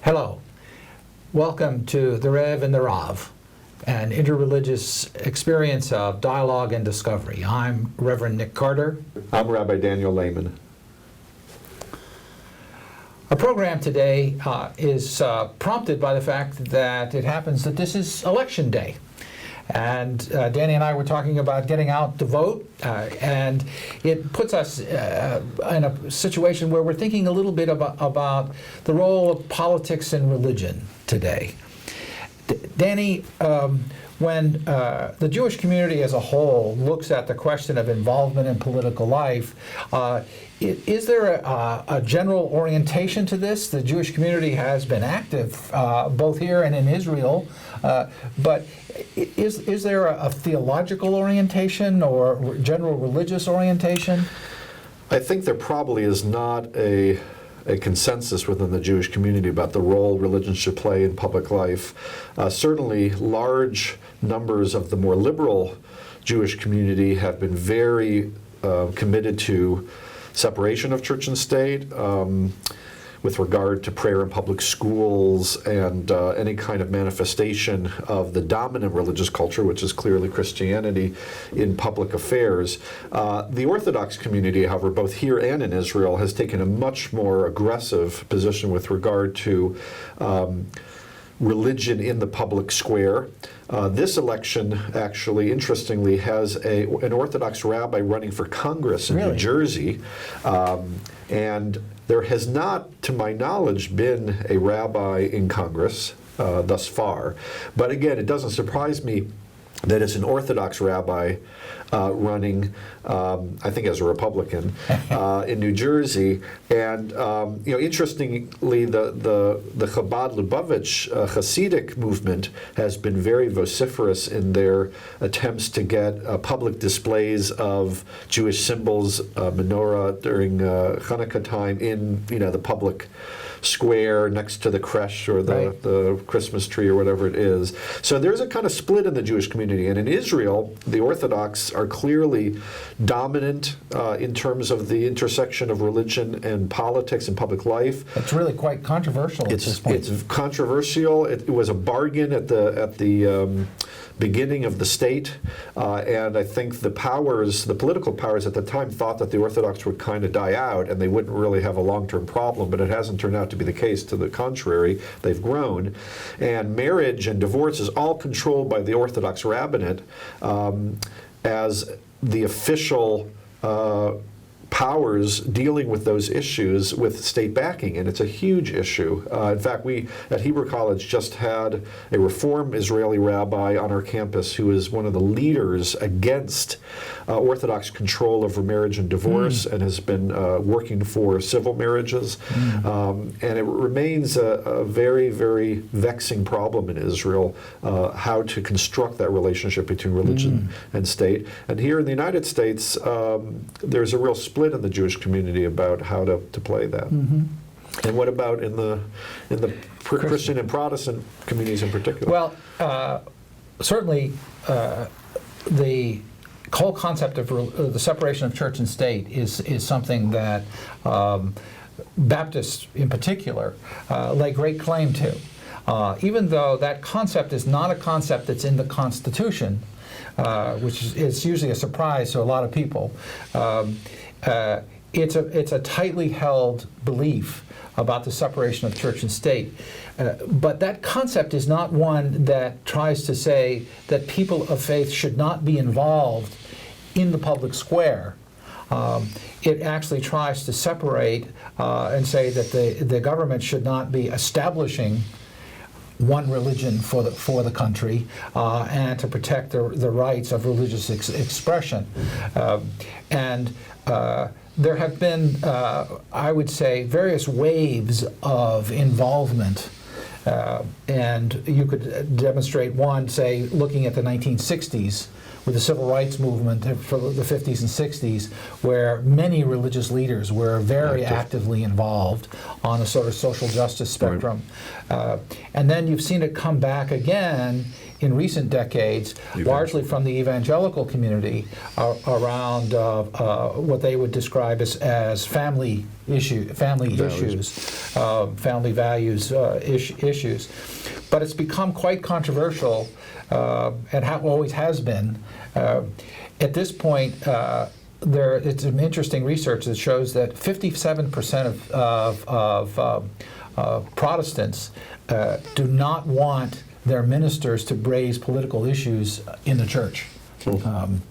Hello. Welcome to the Rev and the Rav, an interreligious experience of dialogue and discovery. I'm Reverend Nick Carter. I'm Rabbi Daniel Lehmann. Our program today is prompted by the fact that it happens that this is election day. And Danny and I were talking about getting out to vote, and it puts us in a situation where we're thinking a little bit about the role of politics and religion today. Danny, when the Jewish community as a whole looks at the question of involvement in political life, is there a general orientation to this? The Jewish community has been active both here and in Israel, but is there a theological orientation or general religious orientation? I think there probably is not a consensus within the Jewish community about the role religion should play in public life. Certainly, large numbers of the more liberal Jewish community have been very committed to separation of church and state with regard to prayer in public schools and any kind of manifestation of the dominant religious culture, which is clearly Christianity, in public affairs. The Orthodox community, however, both here and in Israel, has taken a much more aggressive position with regard to religion in the public square. This election, actually, interestingly, has an Orthodox rabbi running for Congress in New Jersey, and there has not, to my knowledge, been a rabbi in Congress thus far. But again, it doesn't surprise me that it's an Orthodox rabbi running, I think as a Republican, in New Jersey. And interestingly, the Chabad Lubavitch Hasidic movement has been very vociferous in their attempts to get public displays of Jewish symbols, menorah during Hanukkah time in the public square next to the creche or the Christmas tree or whatever it is. So there's a kind of split in the Jewish community. And in Israel, the Orthodox are clearly dominant in terms of the intersection of religion and politics and public life. It's really quite controversial at this point. It's controversial. It was a bargain at the beginning of the state, and I think the political powers at the time thought that the Orthodox would kind of die out and they wouldn't really have a long-term problem, but it hasn't turned out to be the case. To the contrary, they've grown. And marriage and divorce is all controlled by the Orthodox rabbinate as the official powers dealing with those issues with state backing, and it's a huge issue. In fact, we at Hebrew College just had a Reform Israeli rabbi on our campus who is one of the leaders against Orthodox control over marriage and divorce and has been working for civil marriages. And it remains a very, very vexing problem in Israel, how to construct that relationship between religion and state. And here in the United States, there's a real split in the Jewish community about how to play that. And what about in the Christian and Protestant communities in particular? Well, certainly the whole concept of the separation of church and state is something that Baptists in particular lay great claim to. Even though that concept is not a concept that's in the Constitution, which is usually a surprise to a lot of people, it's a tightly held belief about the separation of church and state. But that concept is not one that tries to say that people of faith should not be involved in the public square. It actually tries to separate and say that the government should not be establishing one religion for the country and to protect the rights of religious expression. And there have been, I would say, various waves of involvement. And you could demonstrate one, say, looking at the 1960s with the civil rights movement for the 50s and 60s, where many religious leaders were very actively involved on a sort of social justice spectrum. And then you've seen it come back again in recent decades, largely from the evangelical community, around what they would describe as family values. Issues. But it's become quite controversial, and always has been. At this point, it's some interesting research that shows that 57% of Protestants do not want their ministers to raise political issues in the church. And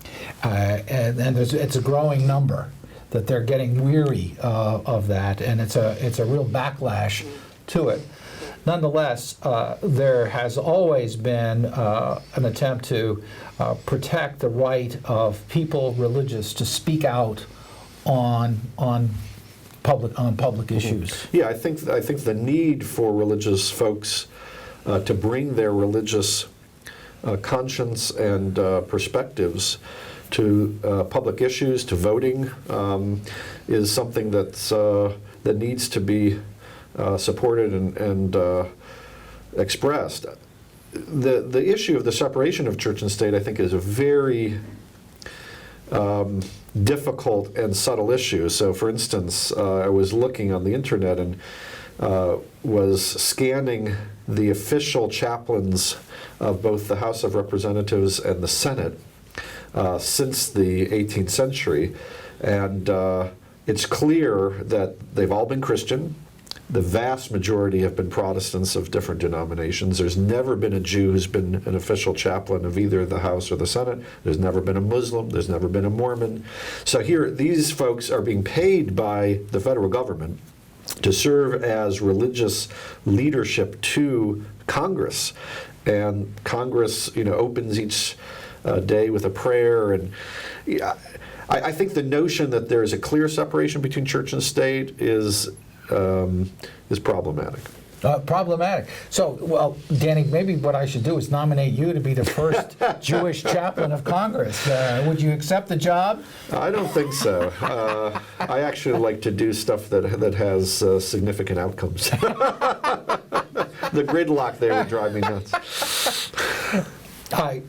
it's a growing number that they're getting weary of that, and it's a real backlash to it. Nonetheless, there has always been an attempt to protect the right of people religious to speak out on public issues. Yeah, I think the need for religious folks to bring their religious conscience and perspectives to public issues, to voting, is something that needs to be supported and expressed. The issue of the separation of church and state, I think, is a very difficult and subtle issue. So, for instance, I was looking on the internet and was scanning the official chaplains of both the House of Representatives and the Senate since the 18th century, and it's clear that they've all been Christian. The vast majority have been Protestants of different denominations. There's never been a Jew who's been an official chaplain of either the House or the Senate. There's never been a Muslim. There's never been a Mormon. So here, these folks are being paid by the federal government to serve as religious leadership to Congress. And Congress, opens each day with a prayer. And I think the notion that there is a clear separation between church and state is problematic. Problematic. So, well, Danny, maybe what I should do is nominate you to be the first Jewish chaplain of Congress. Would you accept the job? I don't think so. I actually like to do stuff that has significant outcomes. The gridlock there would drive me nuts. I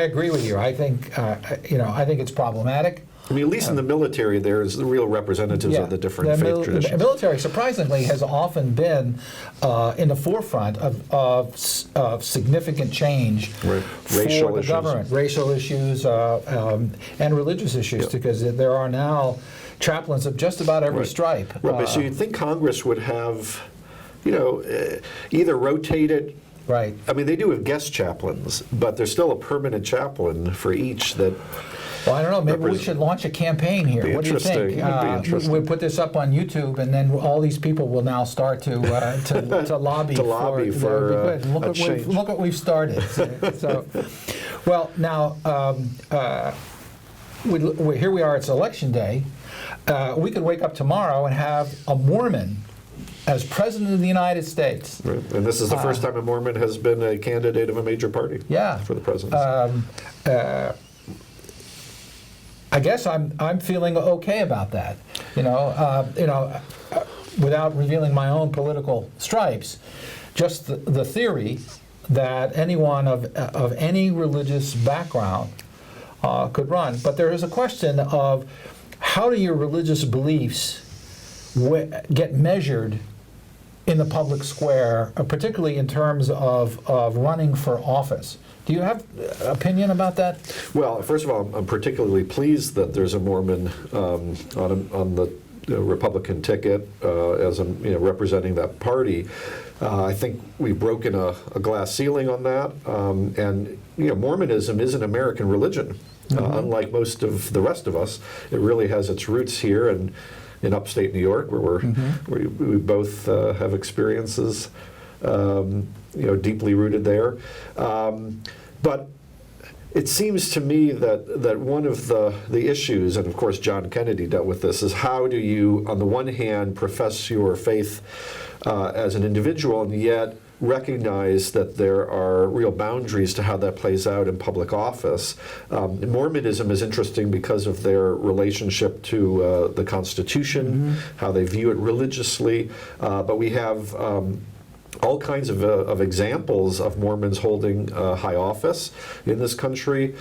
agree with you. I think it's problematic. I mean, at least in the military, there's the real representatives of the different faith traditions. The military, surprisingly, has often been in the forefront of significant change for the government. Racial issues and religious issues, because there are now chaplains of just about every stripe. Right, so you'd think Congress would have, either rotated. Right. I mean, they do have guest chaplains, but there's still a permanent chaplain for each that... Well, I don't know. Maybe we should launch a campaign here. What do you think? We put this up on YouTube, and then all these people will now start to lobby for a change. Look what we've started. So, well, now here we are. It's election day. We could wake up tomorrow and have a Mormon as president of the United States. Right. And this is the first time a Mormon has been a candidate of a major party. For the presidency. I guess I'm feeling okay about that, without revealing my own political stripes. Just the theory that anyone of any religious background could run. But there is a question of how do your religious beliefs get measured in the public square, particularly in terms of running for office. Do you have an opinion about that? Well, first of all, I'm particularly pleased that there's a Mormon on the Republican ticket as representing that party. I think we've broken a glass ceiling on that, and Mormonism is an American religion. Unlike most of the rest of us, it really has its roots here and in upstate New York, where we both have experiences, deeply rooted there. But it seems to me that one of the issues, and of course John Kennedy dealt with this, is how do you, on the one hand, profess your faith as an individual and yet recognize that there are real boundaries to how that plays out in public office. Mormonism is interesting because of their relationship to the Constitution, how they view it religiously, but we have all kinds of examples of Mormons holding high office in this country.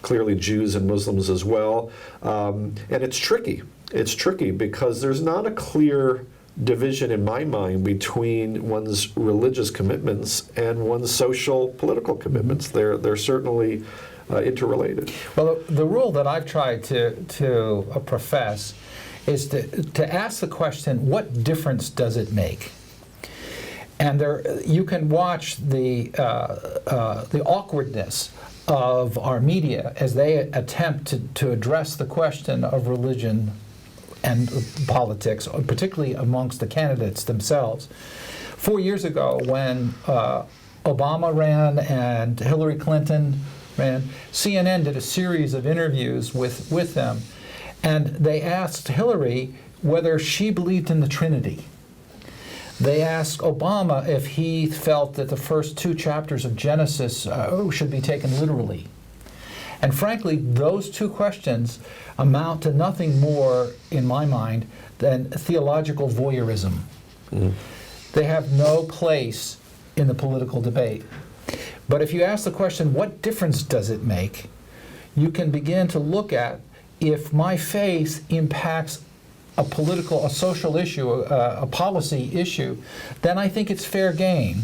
Clearly Jews and Muslims as well. And it's tricky. It's tricky because there's not a clear division in my mind between one's religious commitments and one's social political commitments. They're certainly interrelated. Well, the rule that I've tried to profess is to ask the question, what difference does it make? And you can watch the awkwardness of our media as they attempt to address the question of religion and politics, particularly amongst the candidates themselves. 4 years ago, when Obama ran and Hillary Clinton ran, CNN did a series of interviews with them, and they asked Hillary whether she believed in the Trinity. They asked Obama if he felt that the first 2 chapters of Genesis should be taken literally. And frankly, those 2 questions amount to nothing more, in my mind, than theological voyeurism. Mm. They have no place in the political debate. But if you ask the question, what difference does it make? You can begin to look at if my faith impacts a social issue, a policy issue, then I think it's fair game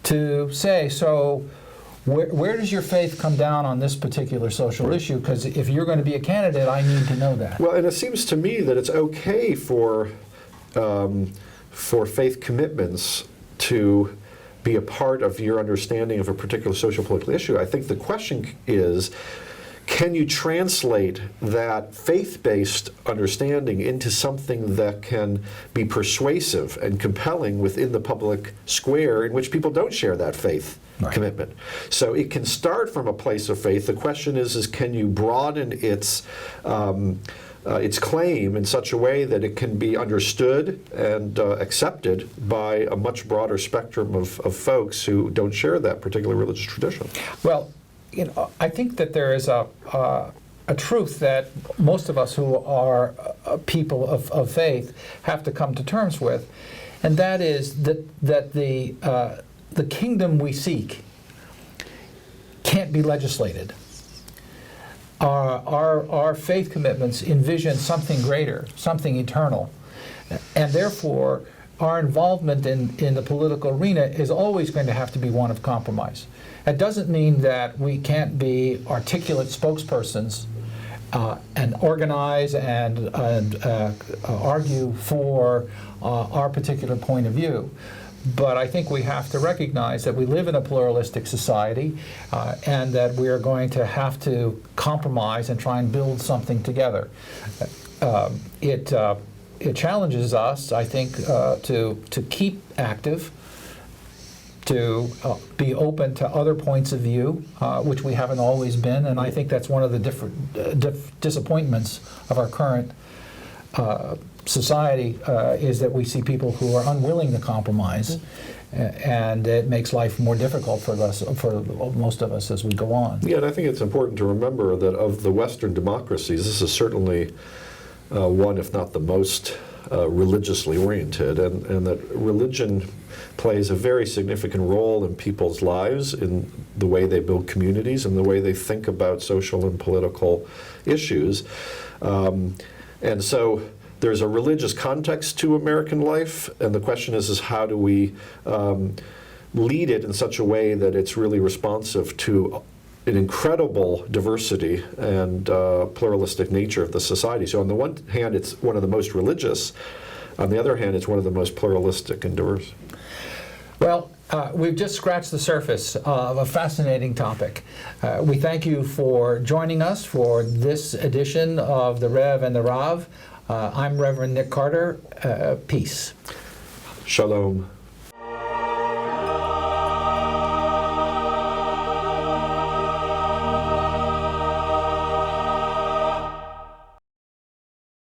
to say, so where does your faith come down on this particular social issue? Because if you're going to be a candidate, I need to know that. Well, and it seems to me that it's okay for faith commitments to be a part of your understanding of a particular social political issue. I think the question is, can you translate that faith-based understanding into something that can be persuasive and compelling within the public square in which people don't share that faith commitment? So it can start from a place of faith. The question is can you broaden its claim in such a way that it can be understood and accepted by a much broader spectrum of folks who don't share that particular religious tradition? Well, I think that there is a truth that most of us who are people of faith have to come to terms with, and that is that the kingdom we seek can't be legislated. Our faith commitments envision something greater, something eternal, and therefore our involvement in the political arena is always going to have to be one of compromise. That doesn't mean that we can't be articulate spokespersons and organize and argue for our particular point of view. But I think we have to recognize that we live in a pluralistic society and that we are going to have to compromise and try and build something together. It challenges us, I think, to keep active, to be open to other points of view, which we haven't always been, and I think that's one of the different disappointments of our current society is that we see people who are unwilling to compromise, and it makes life more difficult for most of us as we go on. Yeah, and I think it's important to remember that of the Western democracies, this is certainly one, if not the most religiously oriented, and that religion plays a very significant role in people's lives, in the way they build communities and the way they think about social and political issues. And so there's a religious context to American life, and the question is how do we lead it in such a way that it's really responsive to an incredible diversity and pluralistic nature of the society. So on the one hand, it's one of the most religious. On the other hand, it's one of the most pluralistic and diverse. Well, we've just scratched the surface of a fascinating topic. We thank you for joining us for this edition of the Rev and the Rav. I'm Reverend Nick Carter. Peace. Shalom.